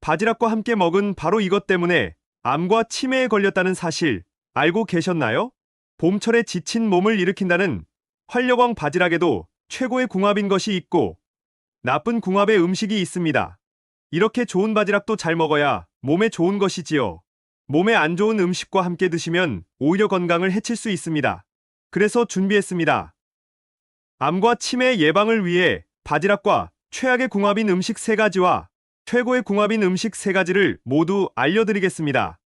바지락과 함께 먹은 바로 이것 때문에 암과 치매에 걸렸다는 사실 알고 계셨나요? 봄철에 지친 몸을 일으킨다는 활력왕 바지락에도 최고의 궁합인 것이 있고 나쁜 궁합의 음식이 있습니다. 이렇게 좋은 바지락도 잘 먹어야 몸에 좋은 것이지요. 몸에 안 좋은 음식과 함께 드시면 오히려 건강을 해칠 수 있습니다. 그래서 준비했습니다. 암과 치매 예방을 위해 바지락과 최악의 궁합인 음식 3가지와 최고의 궁합인 음식 3가지를 모두 알려드리겠습니다.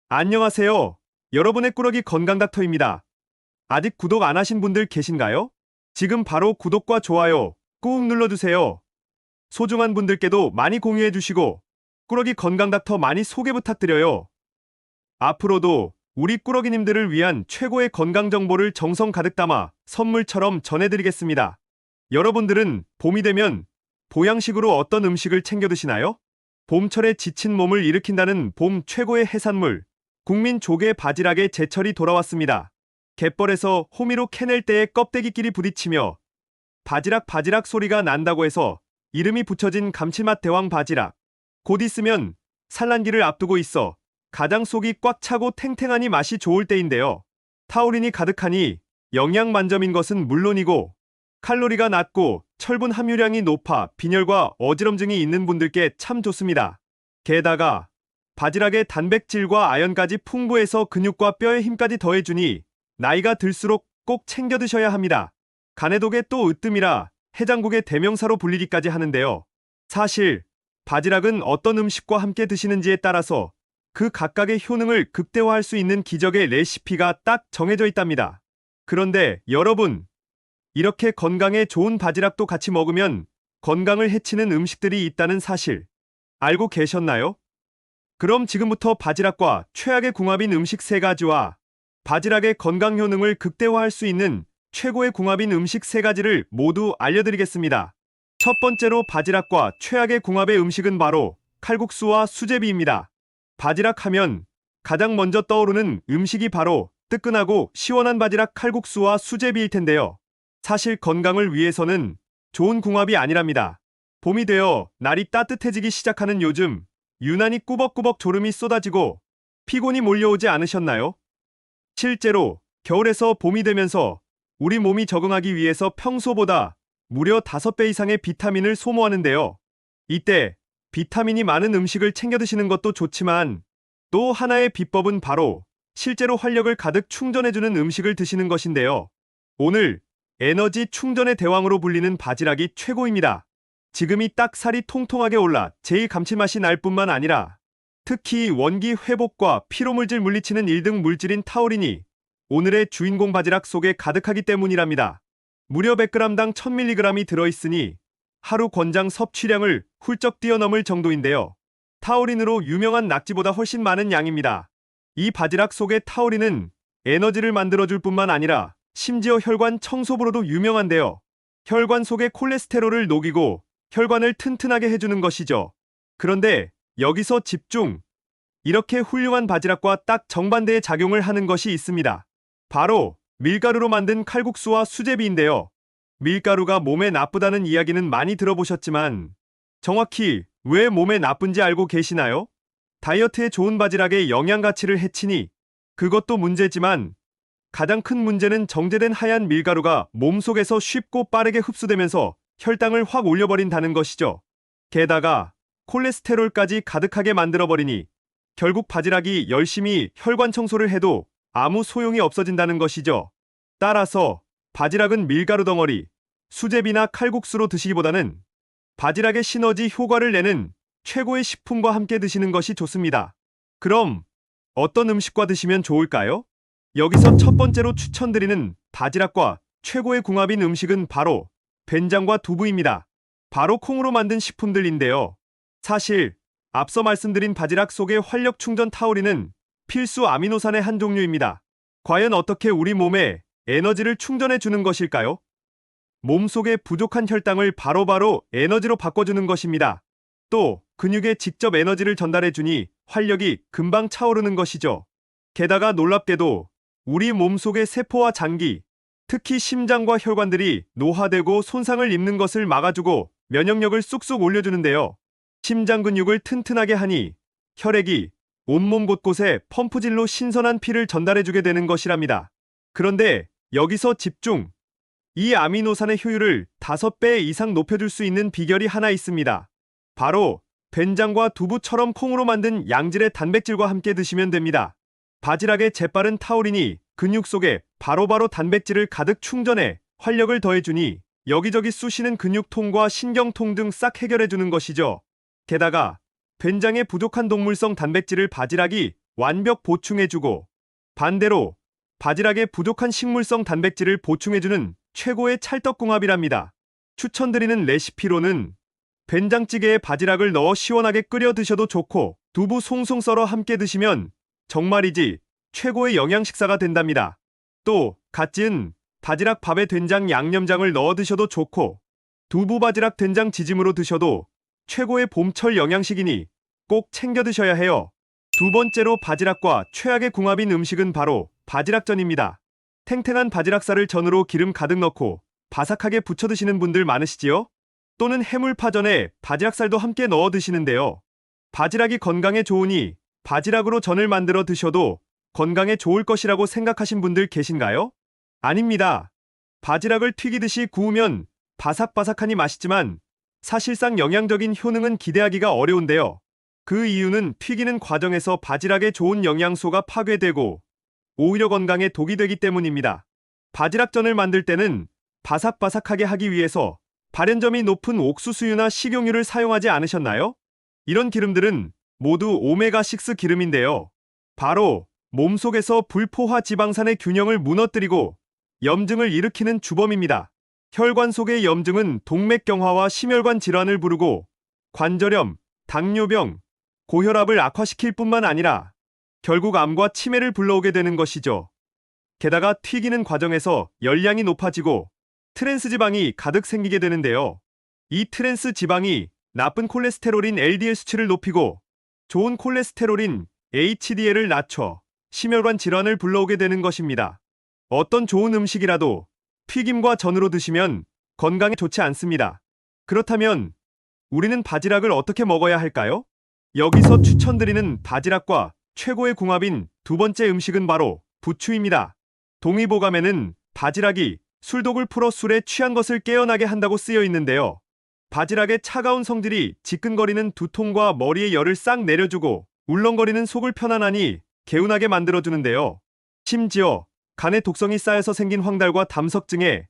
안녕하세요. 여러분의 꾸러기 건강닥터입니다. 아직 구독 안 하신 분들 계신가요? 지금 바로 구독과 좋아요 꾹 눌러주세요. 소중한 분들께도 많이 공유해주시고 꾸러기 건강닥터 많이 소개 부탁드려요. 앞으로도 우리 꾸러기님들을 위한 최고의 건강 정보를 정성 가득 담아 선물처럼 전해드리겠습니다. 여러분들은 봄이 되면 보양식으로 어떤 음식을 챙겨 드시나요? 봄철에 지친 몸을 일으킨다는 봄 최고의 해산물, 국민 조개 바지락의 제철이 돌아왔습니다. 갯벌에서 호미로 캐낼 때의 껍데기끼리 부딪히며 바지락 소리가 난다고 해서 이름이 붙여진 감칠맛 대왕 바지락. 곧 있으면 산란기를 앞두고 있어 가장 속이 꽉 차고 탱탱하니 맛이 좋을 때인데요. 타우린이 가득하니 영양 만점인 것은 물론이고 칼로리가 낮고 철분 함유량이 높아 빈혈과 어지럼증이 있는 분들께 참 좋습니다. 게다가 바지락의 단백질과 아연까지 풍부해서 근육과 뼈에 힘까지 더해주니 나이가 들수록 꼭 챙겨 드셔야 합니다. 간해독의 또 으뜸이라 해장국의 대명사로 불리기까지 하는데요. 사실 바지락은 어떤 음식과 함께 드시는지에 따라서 그 각각의 효능을 극대화할 수 있는 기적의 레시피가 딱 정해져 있답니다. 그런데 여러분, 이렇게 건강에 좋은 바지락도 같이 먹으면 건강을 해치는 음식들이 있다는 사실 알고 계셨나요? 그럼 지금부터 바지락과 최악의 궁합인 음식 3가지와 바지락의 건강 효능을 극대화할 수 있는 최고의 궁합인 음식 3가지를 모두 알려드리겠습니다. 첫 번째로 바지락과 최악의 궁합의 음식은 바로 칼국수와 수제비입니다. 바지락 하면 가장 먼저 떠오르는 음식이 바로 뜨끈하고 시원한 바지락 칼국수와 수제비일 텐데요. 사실 건강을 위해서는 좋은 궁합이 아니랍니다. 봄이 되어 날이 따뜻해지기 시작하는 요즘 유난히 꾸벅꾸벅 졸음이 쏟아지고 피곤이 몰려오지 않으셨나요? 실제로 겨울에서 봄이 되면서 우리 몸이 적응하기 위해서 평소보다 무려 5배 이상의 비타민을 소모하는데요. 이때 비타민이 많은 음식을 챙겨 드시는 것도 좋지만 또 하나의 비법은 바로 실제로 활력을 가득 충전해주는 음식을 드시는 것인데요. 오늘 에너지 충전의 대왕으로 불리는 바지락이 최고입니다. 지금이 딱 살이 통통하게 올라 제일 감칠맛이 날 뿐만 아니라 특히 원기 회복과 피로물질 물리치는 1등 물질인 타우린이 오늘의 주인공 바지락 속에 가득하기 때문이랍니다. 무려 100g당 1000mg이 들어있으니 하루 권장 섭취량을 훌쩍 뛰어넘을 정도인데요. 타우린으로 유명한 낙지보다 훨씬 많은 양입니다. 이 바지락 속의 타우린은 에너지를 만들어줄 뿐만 아니라 심지어 혈관 청소부로도 유명한데요. 혈관 속의 콜레스테롤을 녹이고 혈관을 튼튼하게 해주는 것이죠. 그런데 여기서 집중! 이렇게 훌륭한 바지락과 딱 정반대의 작용을 하는 것이 있습니다. 바로 밀가루로 만든 칼국수와 수제비인데요. 밀가루가 몸에 나쁘다는 이야기는 많이 들어보셨지만 정확히 왜 몸에 나쁜지 알고 계시나요? 다이어트에 좋은 바지락의 영양 가치를 해치니 그것도 문제지만 가장 큰 문제는 정제된 하얀 밀가루가 몸속에서 쉽고 빠르게 흡수되면서 혈당을 확 올려버린다는 것이죠. 게다가 콜레스테롤까지 가득하게 만들어버리니 결국 바지락이 열심히 혈관 청소를 해도 아무 소용이 없어진다는 것이죠. 따라서 바지락은 밀가루 덩어리, 수제비나 칼국수로 드시기보다는 바지락의 시너지 효과를 내는 최고의 식품과 함께 드시는 것이 좋습니다. 그럼 어떤 음식과 드시면 좋을까요? 여기서 첫 번째로 추천드리는 바지락과 최고의 궁합인 음식은 바로 된장과 두부입니다. 바로 콩으로 만든 식품들인데요. 사실 앞서 말씀드린 바지락 속의 활력 충전 타우린은 필수 아미노산의 한 종류입니다. 과연 어떻게 우리 몸에 에너지를 충전해 주는 것일까요? 몸속의 부족한 혈당을 바로바로 에너지로 바꿔주는 것입니다. 또 근육에 직접 에너지를 전달해 주니 활력이 금방 차오르는 것이죠. 게다가 놀랍게도 우리 몸속의 세포와 장기, 특히 심장과 혈관들이 노화되고 손상을 입는 것을 막아주고 면역력을 쑥쑥 올려주는데요. 심장 근육을 튼튼하게 하니 혈액이 온몸 곳곳에 펌프질로 신선한 피를 전달해주게 되는 것이랍니다. 그런데 여기서 집중! 이 아미노산의 효율을 5배 이상 높여줄 수 있는 비결이 하나 있습니다. 바로 된장과 두부처럼 콩으로 만든 양질의 단백질과 함께 드시면 됩니다. 바지락의 재빠른 타우린이 근육 속에 바로바로 단백질을 가득 충전해 활력을 더해주니 여기저기 쑤시는 근육통과 신경통 등 싹 해결해주는 것이죠. 게다가 된장에 부족한 동물성 단백질을 바지락이 완벽 보충해주고 반대로 바지락에 부족한 식물성 단백질을 보충해주는 최고의 찰떡궁합이랍니다. 추천드리는 레시피로는 된장찌개에 바지락을 넣어 시원하게 끓여 드셔도 좋고 두부 송송 썰어 함께 드시면 정말이지 최고의 영양 식사가 된답니다. 또 갓 지은 바지락 밥에 된장 양념장을 넣어 드셔도 좋고 두부 바지락 된장 지짐으로 드셔도 최고의 봄철 영양식이니 꼭 챙겨 드셔야 해요. 두 번째로 바지락과 최악의 궁합인 음식은 바로 바지락전입니다. 탱탱한 바지락살을 전으로 기름 가득 넣고 바삭하게 부쳐 드시는 분들 많으시지요? 또는 해물파전에 바지락살도 함께 넣어 드시는데요. 바지락이 건강에 좋으니 바지락으로 전을 만들어 드셔도 건강에 좋을 것이라고 생각하신 분들 계신가요? 아닙니다. 바지락을 튀기듯이 구우면 바삭바삭하니 맛있지만 사실상 영양적인 효능은 기대하기가 어려운데요. 그 이유는 튀기는 과정에서 바지락의 좋은 영양소가 파괴되고 오히려 건강에 독이 되기 때문입니다. 바지락전을 만들 때는 바삭바삭하게 하기 위해서 발연점이 높은 옥수수유나 식용유를 사용하지 않으셨나요? 이런 기름들은 모두 오메가6 기름인데요. 바로 몸속에서 불포화 지방산의 균형을 무너뜨리고 염증을 일으키는 주범입니다. 혈관 속의 염증은 동맥경화와 심혈관 질환을 부르고 관절염, 당뇨병, 고혈압을 악화시킬 뿐만 아니라 결국 암과 치매를 불러오게 되는 것이죠. 게다가 튀기는 과정에서 열량이 높아지고 트랜스 지방이 가득 생기게 되는데요. 이 트랜스 지방이 나쁜 콜레스테롤인 LDL 수치를 높이고 좋은 콜레스테롤인 HDL을 낮춰 심혈관 질환을 불러오게 되는 것입니다. 어떤 좋은 음식이라도 튀김과 전으로 드시면 건강에 좋지 않습니다. 그렇다면 우리는 바지락을 어떻게 먹어야 할까요? 여기서 추천드리는 바지락과 최고의 궁합인 두 번째 음식은 바로 부추입니다. 동의보감에는 바지락이 술독을 풀어 술에 취한 것을 깨어나게 한다고 쓰여 있는데요. 바지락의 차가운 성질이 지끈거리는 두통과 머리에 열을 싹 내려주고 울렁거리는 속을 편안하니 개운하게 만들어주는데요. 심지어 간에 독성이 쌓여서 생긴 황달과 담석증에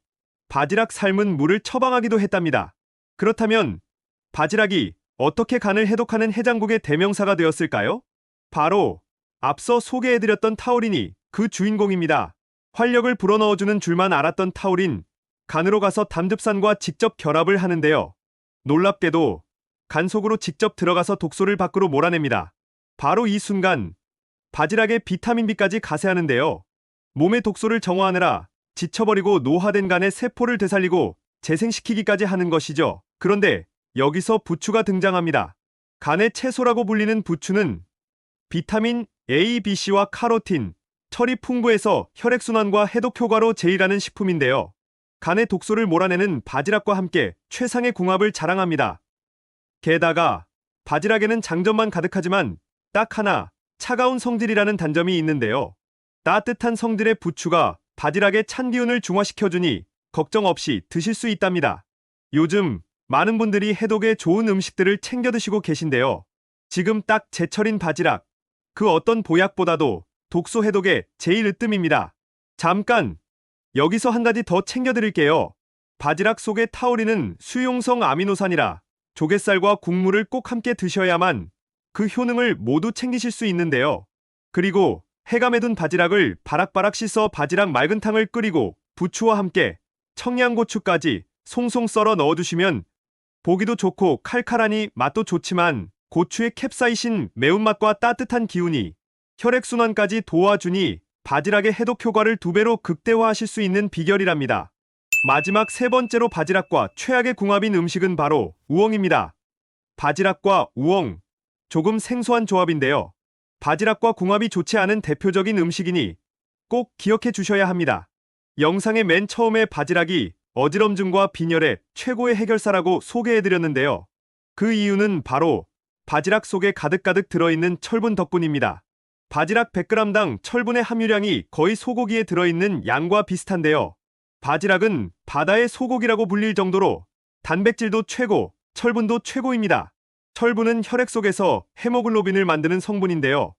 바지락 삶은 물을 처방하기도 했답니다. 그렇다면 바지락이 어떻게 간을 해독하는 해장국의 대명사가 되었을까요? 바로 앞서 소개해드렸던 타우린이 그 주인공입니다. 활력을 불어넣어주는 줄만 알았던 타우린, 간으로 가서 담즙산과 직접 결합을 하는데요. 놀랍게도 간 속으로 직접 들어가서 독소를 밖으로 몰아냅니다. 바로 이 순간 바지락의 비타민 B까지 가세하는데요. 몸의 독소를 정화하느라 지쳐버리고 노화된 간의 세포를 되살리고 재생시키기까지 하는 것이죠. 그런데 여기서 부추가 등장합니다. 간의 채소라고 불리는 부추는 비타민 A, B, C와 카로틴, 철이 풍부해서 혈액순환과 해독 효과로 제일하는 식품인데요. 간의 독소를 몰아내는 바지락과 함께 최상의 궁합을 자랑합니다. 게다가 바지락에는 장점만 가득하지만 딱 하나 차가운 성질이라는 단점이 있는데요. 따뜻한 성질의 부추가 바지락의 찬 기운을 중화시켜주니 걱정 없이 드실 수 있답니다. 요즘 많은 분들이 해독에 좋은 음식들을 챙겨 드시고 계신데요. 지금 딱 제철인 바지락, 그 어떤 보약보다도 독소 해독에 제일 으뜸입니다. 잠깐! 여기서 한 가지 더 챙겨드릴게요. 바지락 속의 타우린은 수용성 아미노산이라 조갯살과 국물을 꼭 함께 드셔야만 그 효능을 모두 챙기실 수 있는데요. 그리고 해감해둔 바지락을 바락바락 씻어 바지락 맑은 탕을 끓이고 부추와 함께 청양고추까지 송송 썰어 넣어주시면 보기도 좋고 칼칼하니 맛도 좋지만 고추의 캡사이신 매운맛과 따뜻한 기운이 혈액순환까지 도와주니 바지락의 해독 효과를 2배로 극대화하실 수 있는 비결이랍니다. 마지막 세 번째로 바지락과 최악의 궁합인 음식은 바로 우엉입니다. 바지락과 우엉, 조금 생소한 조합인데요. 바지락과 궁합이 좋지 않은 대표적인 음식이니 꼭 기억해 주셔야 합니다. 영상의 맨 처음에 바지락이 어지럼증과 빈혈의 최고의 해결사라고 소개해드렸는데요. 그 이유는 바로 바지락 속에 가득가득 들어있는 철분 덕분입니다. 바지락 100g당 철분의 함유량이 거의 소고기에 들어있는 양과 비슷한데요. 바지락은 바다의 소고기라고 불릴 정도로 단백질도 최고, 철분도 최고입니다. 철분은 혈액 속에서 헤모글로빈을 만드는 성분인데요.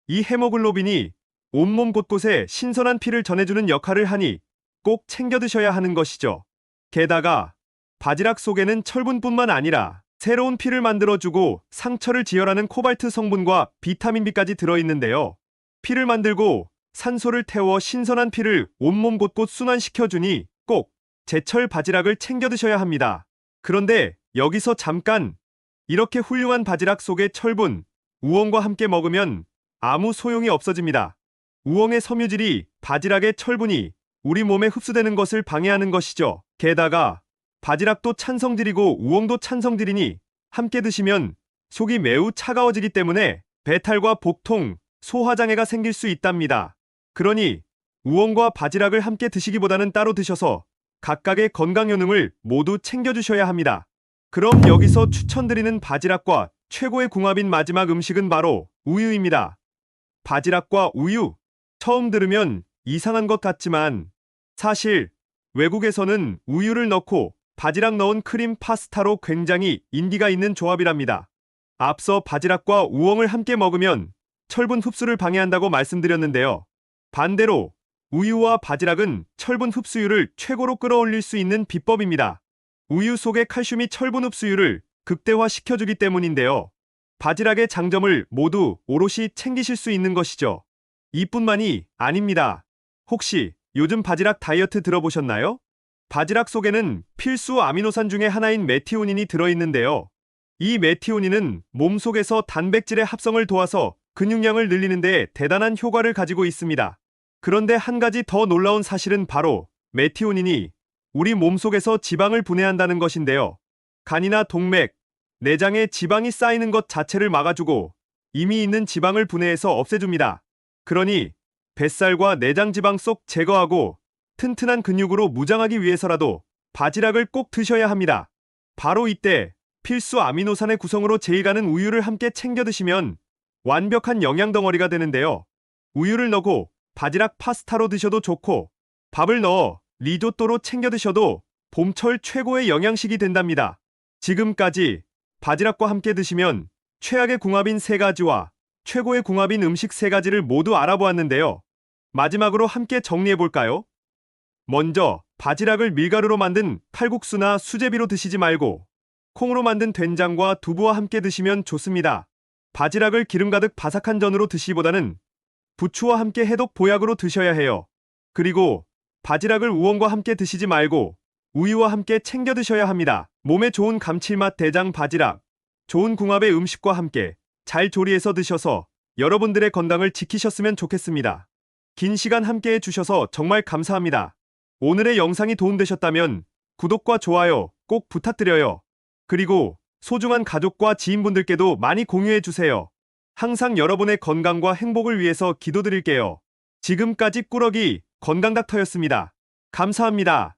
이 헤모글로빈이 온몸 곳곳에 신선한 피를 전해주는 역할을 하니 꼭 챙겨 드셔야 하는 것이죠. 게다가 바지락 속에는 철분뿐만 아니라 새로운 피를 만들어주고 상처를 지혈하는 코발트 성분과 비타민 B까지 들어있는데요. 피를 만들고 산소를 태워 신선한 피를 온몸 곳곳 순환시켜주니 꼭 제철 바지락을 챙겨 드셔야 합니다. 그런데 여기서 잠깐, 이렇게 훌륭한 바지락 속의 철분, 우엉과 함께 먹으면 아무 소용이 없어집니다. 우엉의 섬유질이 바지락의 철분이 우리 몸에 흡수되는 것을 방해하는 것이죠. 게다가 바지락도 찬성질이고 우엉도 찬성질이니 함께 드시면 속이 매우 차가워지기 때문에 배탈과 복통, 소화장애가 생길 수 있답니다. 그러니 우엉과 바지락을 함께 드시기보다는 따로 드셔서 각각의 건강 효능을 모두 챙겨주셔야 합니다. 그럼 여기서 추천드리는 바지락과 최고의 궁합인 마지막 음식은 바로 우유입니다. 바지락과 우유. 처음 들으면 이상한 것 같지만 사실 외국에서는 우유를 넣고 바지락 넣은 크림 파스타로 굉장히 인기가 있는 조합이랍니다. 앞서 바지락과 우엉을 함께 먹으면 철분 흡수를 방해한다고 말씀드렸는데요. 반대로 우유와 바지락은 철분 흡수율을 최고로 끌어올릴 수 있는 비법입니다. 우유 속의 칼슘이 철분 흡수율을 극대화시켜주기 때문인데요. 바지락의 장점을 모두 오롯이 챙기실 수 있는 것이죠. 이뿐만이 아닙니다. 혹시 요즘 바지락 다이어트 들어보셨나요? 바지락 속에는 필수 아미노산 중에 하나인 메티오닌이 들어있는데요. 이 메티오닌은 몸속에서 단백질의 합성을 도와서 근육량을 늘리는 데 대단한 효과를 가지고 있습니다. 그런데 한 가지 더 놀라운 사실은 바로 메티오닌이 우리 몸속에서 지방을 분해한다는 것인데요. 간이나 동맥, 내장에 지방이 쌓이는 것 자체를 막아주고 이미 있는 지방을 분해해서 없애줍니다. 그러니 뱃살과 내장 지방 속 제거하고 튼튼한 근육으로 무장하기 위해서라도 바지락을 꼭 드셔야 합니다. 바로 이때 필수 아미노산의 구성으로 제일가는 우유를 함께 챙겨 드시면 완벽한 영양 덩어리가 되는데요. 우유를 넣고 바지락 파스타로 드셔도 좋고 밥을 넣어 리조또로 챙겨 드셔도 봄철 최고의 영양식이 된답니다. 지금까지 바지락과 함께 드시면 최악의 궁합인 3가지와 최고의 궁합인 음식 3가지를 모두 알아보았는데요. 마지막으로 함께 정리해볼까요? 먼저 바지락을 밀가루로 만든 칼국수나 수제비로 드시지 말고 콩으로 만든 된장과 두부와 함께 드시면 좋습니다. 바지락을 기름 가득 바삭한 전으로 드시기보다는 부추와 함께 해독 보약으로 드셔야 해요. 그리고 바지락을 우엉과 함께 드시지 말고 우유와 함께 챙겨 드셔야 합니다. 몸에 좋은 감칠맛 대장 바지락, 좋은 궁합의 음식과 함께 잘 조리해서 드셔서 여러분들의 건강을 지키셨으면 좋겠습니다. 긴 시간 함께 해주셔서 정말 감사합니다. 오늘의 영상이 도움되셨다면 구독과 좋아요 꼭 부탁드려요. 그리고 소중한 가족과 지인분들께도 많이 공유해주세요. 항상 여러분의 건강과 행복을 위해서 기도드릴게요. 지금까지 꾸러기 건강닥터였습니다. 감사합니다.